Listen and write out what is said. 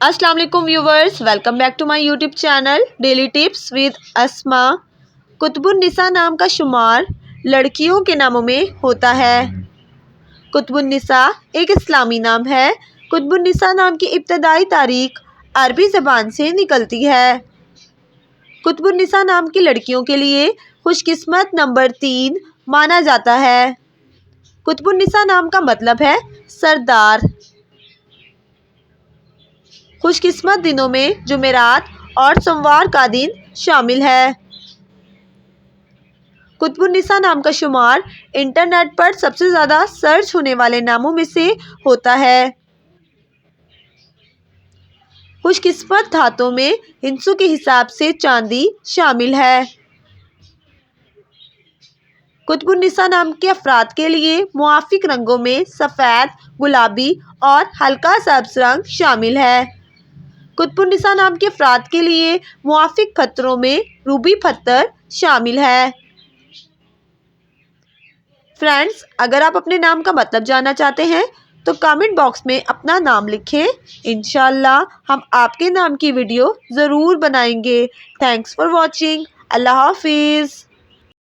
अस्सलाम वालेकुम viewers, welcome back to my YouTube channel daily tips with Asma. Qutubunnisa नाम का शुमार लड़कियों के नामों में होता है। कुतुबुन्निसा एक इस्लामी नाम है। कुतुबुन्निसा नाम की इब्तदाई तारीख अरबी ज़बान से निकलती है। कुतुबुन्निसा नाम की लड़कियों के लिए खुशकिस्मत नंबर 3 माना जाता है। कुतुबुन्निसा नाम का मतलब है सरदार। खुशकिस्मत दिनों में जुमेरात और सोमवार का दिन शामिल है। कुतुबुन्निसा नाम का शुमार इंटरनेट पर सबसे ज़्यादा सर्च होने वाले नामों में से होता है। खुशकिस्मत धातों में हिंसों के हिसाब से चांदी शामिल है। कुतुबुन्निसा नाम के अफराद के लिए मुआफिक रंगों में सफ़ेद, गुलाबी और हल्का सब्ज़ रंग शामिल है। कुतुबुन्निसा नाम के अफराद के लिए मुआफिक पत्थरों में रूबी पत्थर शामिल है। फ्रेंड्स, अगर आप अपने नाम का मतलब जानना चाहते हैं तो कमेंट बॉक्स में अपना नाम लिखें। इंशाल्लाह हम आपके नाम की वीडियो ज़रूर बनाएंगे। Thanks for watching. अल्लाह हाफिज़।